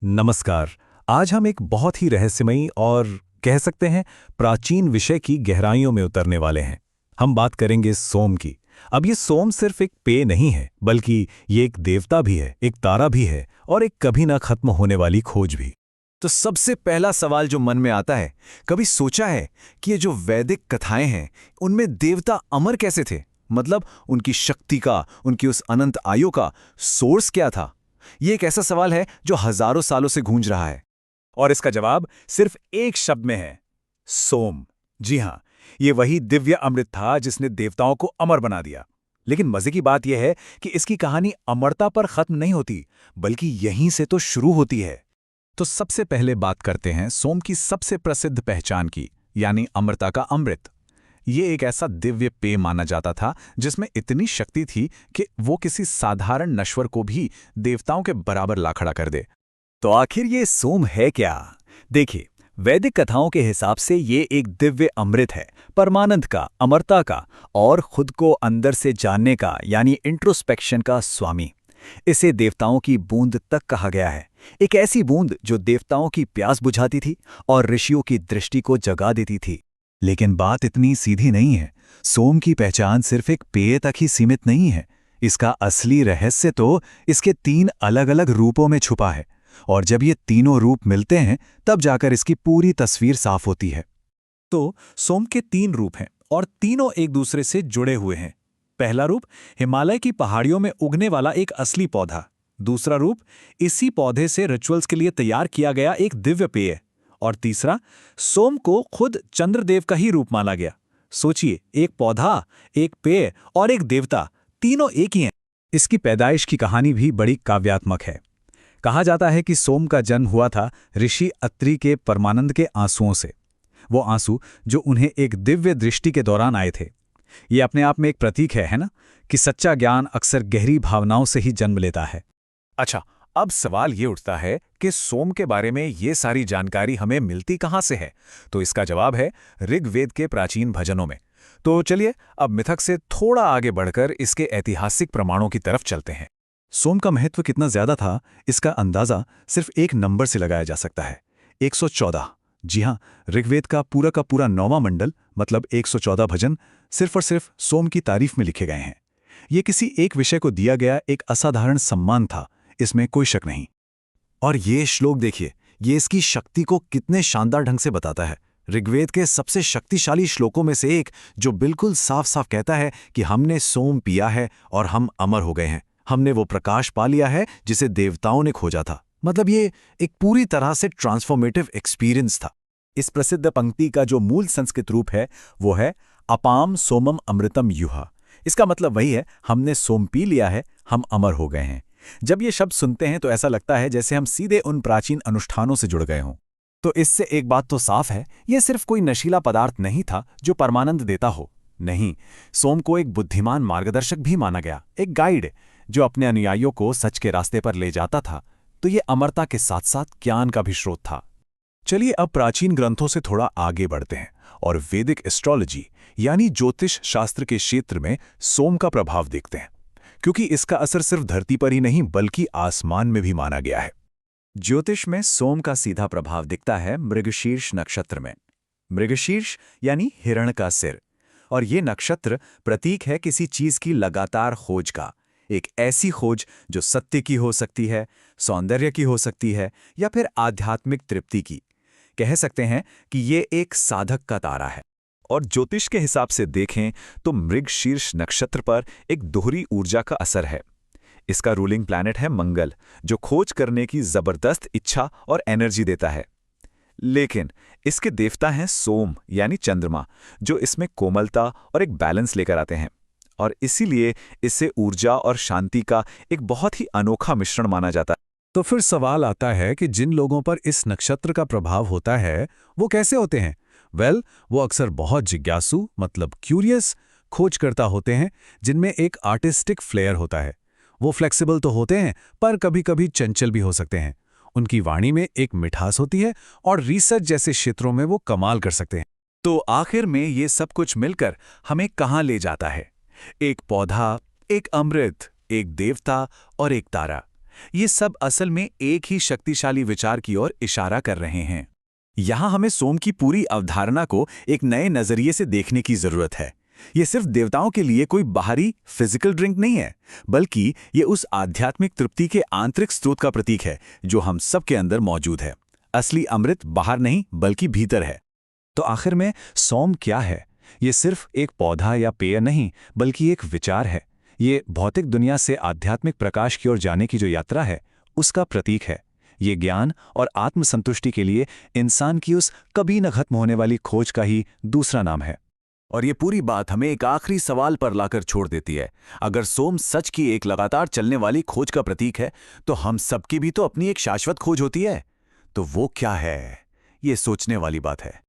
नमस्कार। आज हम एक बहुत ही रहस्यमयी और कह सकते हैं प्राचीन विषय की गहराइयों में उतरने वाले हैं। हम बात करेंगे सोम की। अब ये सोम सिर्फ एक पेय नहीं है, बल्कि ये एक देवता भी है, एक तारा भी है और एक कभी ना खत्म होने वाली खोज भी। तो सबसे पहला सवाल जो मन में आता है, कभी सोचा है कि ये जो वैदिक कथाएं हैं, उनमें देवता अमर कैसे थे? मतलब उनकी शक्ति का, उनकी उस अनंत आयु का सोर्स क्या था? ये एक ऐसा सवाल है जो हजारों सालों से गूंज रहा है। और इसका जवाब सिर्फ एक शब्द में है, सोम। जी हाँ, ये वही दिव्य अमृत था जिसने देवताओं को अमर बना दिया। लेकिन मजे की बात यह है कि इसकी कहानी अमरता पर खत्म नहीं होती, बल्कि यहीं से तो शुरू होती है। तो सबसे पहले बात करते हैं सोम की सबसे प्रसिद्ध पहचान की, यानी अमरता का अमृत। ये एक ऐसा दिव्य पेय माना जाता था जिसमें इतनी शक्ति थी कि वो किसी साधारण नश्वर को भी देवताओं के बराबर ला खड़ा कर दे। तो आखिर ये सोम है क्या? देखिए, वैदिक कथाओं के हिसाब से ये एक दिव्य अमृत है, परमानंद का, अमरता का और खुद को अंदर से जानने का, यानी इंट्रोस्पेक्शन का स्वामी। इसे देवताओं की बूंद तक कहा गया है। एक ऐसी बूंद जो देवताओं की प्यास बुझाती थी और ऋषियों की दृष्टि को जगा देती थी। लेकिन बात इतनी सीधी नहीं है। सोम की पहचान सिर्फ एक पेय तक ही सीमित नहीं है। इसका असली रहस्य तो इसके 3 अलग-अलग रूपों में छुपा है, और जब ये तीनों रूप मिलते हैं तब जाकर इसकी पूरी तस्वीर साफ होती है। तो सोम के 3 रूप हैं और तीनों एक दूसरे से जुड़े हुए हैं। पहला रूप हिमालय की पहाड़ियों में उगने वाला एक असली पौधा। दूसरा रूप इसी पौधे से रिचुअल्स के लिए तैयार किया गया एक दिव्य पेय। और तीसरा, सोम को खुद चंद्रदेव का ही रूप माना गया। सोचिए, एक पौधा, एक पेय और एक देवता, तीनों एक ही हैं। इसकी पैदाइश की कहानी भी बड़ी काव्यात्मक है। कहा जाता है कि सोम का जन्म हुआ था ऋषि अत्रि के परमानंद के आंसुओं से। वो आंसू जो उन्हें एक दिव्य दृष्टि के दौरान आए थे। ये अपने आप में एक प्रतीक है ना, कि सच्चा ज्ञान अक्सर गहरी भावनाओं से ही जन्म लेता है। अच्छा, अब सवाल ये उठता है कि सोम के बारे में ये सारी जानकारी हमें मिलती कहाँ से है? तो इसका जवाब है ऋग्वेद के प्राचीन भजनों में। तो चलिए अब मिथक से थोड़ा आगे बढ़कर इसके ऐतिहासिक प्रमाणों की तरफ चलते हैं। सोम का महत्व कितना ज्यादा था, इसका अंदाजा सिर्फ एक नंबर से लगाया जा सकता है, 114। जी हाँ, ऋग्वेद का पूरा 9वां मंडल, मतलब 114 भजन सिर्फ और सिर्फ सोम की तारीफ में लिखे गए हैं। ये किसी एक विषय को दिया गया एक असाधारण सम्मान था, इसमें कोई शक नहीं। और ये श्लोक देखिए, ये इसकी शक्ति को कितने शानदार ढंग से बताता है। ऋग्वेद के सबसे शक्तिशाली श्लोकों में से एक, जो बिल्कुल साफ साफ कहता है कि हमने सोम पिया है और हम अमर हो गए हैं। हमने वो प्रकाश पा लिया है जिसे देवताओं ने खोजा था। मतलब ये एक पूरी तरह से ट्रांसफॉर्मेटिव एक्सपीरियंस था। इस प्रसिद्ध पंक्ति का जो मूल संस्कृत रूप है वो है अपाम सोमम अमृतम युहा। इसका मतलब वही है, हमने सोम पी लिया है, हम अमर हो गए हैं। जब ये शब्द सुनते हैं तो ऐसा लगता है जैसे हम सीधे उन प्राचीन अनुष्ठानों से जुड़ गए हों। तो इससे एक बात तो साफ है, यह सिर्फ कोई नशीला पदार्थ नहीं था जो परमानंद देता हो। नहीं, सोम को एक बुद्धिमान मार्गदर्शक भी माना गया, एक गाइड जो अपने अनुयायियों को सच के रास्ते पर ले जाता था। तो ये अमरता के साथ साथ ज्ञान का भी स्रोत था। चलिए अब प्राचीन ग्रंथों से थोड़ा आगे बढ़ते हैं और वैदिक एस्ट्रोलॉजी यानी ज्योतिष शास्त्र के क्षेत्र में सोम का प्रभाव देखते हैं, क्योंकि इसका असर सिर्फ धरती पर ही नहीं बल्कि आसमान में भी माना गया है। ज्योतिष में सोम का सीधा प्रभाव दिखता है मृगशीर्ष नक्षत्र में। मृगशीर्ष यानी हिरण का सिर, और ये नक्षत्र प्रतीक है किसी चीज की लगातार खोज का। एक ऐसी खोज जो सत्य की हो सकती है, सौंदर्य की हो सकती है, या फिर आध्यात्मिक तृप्ति की। कह सकते हैं कि ये एक साधक का तारा है। और ज्योतिष के हिसाब से देखें तो मृगशीर्ष नक्षत्र पर एक दोहरी ऊर्जा का असर है। इसका रूलिंग प्लैनेट है मंगल, जो खोज करने की जबरदस्त इच्छा और एनर्जी देता है। लेकिन इसके देवता हैं सोम यानी चंद्रमा, जो इसमें कोमलता और एक बैलेंस लेकर आते हैं। और इसीलिए इसे ऊर्जा और शांति का एक बहुत ही अनोखा मिश्रण माना जाता है। तो फिर सवाल आता है कि जिन लोगों पर इस नक्षत्र का प्रभाव होता है वो कैसे होते हैं? वो अक्सर बहुत जिज्ञासु, मतलब क्यूरियस खोजकर्ता होते हैं, जिनमें एक आर्टिस्टिक फ्लेयर होता है। वो फ्लेक्सिबल तो होते हैं, पर कभी-कभी चंचल भी हो सकते हैं। उनकी वाणी में एक मिठास होती है और रिसर्च जैसे क्षेत्रों में वो कमाल कर सकते हैं। तो आखिर में ये सब कुछ मिलकर हमें कहाँ ले जाता है? एक पौधा, एक अमृत, एक देवता और एक तारा। ये सब असल में एक ही शक्तिशाली विचार की ओर इशारा कर रहे हैं। यहां हमें सोम की पूरी अवधारणा को एक नए नजरिए से देखने की जरूरत है। ये सिर्फ देवताओं के लिए कोई बाहरी फिजिकल ड्रिंक नहीं है, बल्कि ये उस आध्यात्मिक तृप्ति के आंतरिक स्रोत का प्रतीक है जो हम सबके अंदर मौजूद है। असली अमृत बाहर नहीं बल्कि भीतर है। तो आखिर में सोम क्या है? ये सिर्फ एक पौधा या पेय नहीं, बल्कि एक विचार है। ये भौतिक दुनिया से आध्यात्मिक प्रकाश की ओर जाने की जो यात्रा है, उसका प्रतीक है। ये ज्ञान और आत्मसंतुष्टि के लिए इंसान की उस कभी न खत्म होने वाली खोज का ही दूसरा नाम है। और ये पूरी बात हमें एक आखिरी सवाल पर लाकर छोड़ देती है। अगर सोम सच की एक लगातार चलने वाली खोज का प्रतीक है, तो हम सबकी भी तो अपनी एक शाश्वत खोज होती है। तो वो क्या है? ये सोचने वाली बात है।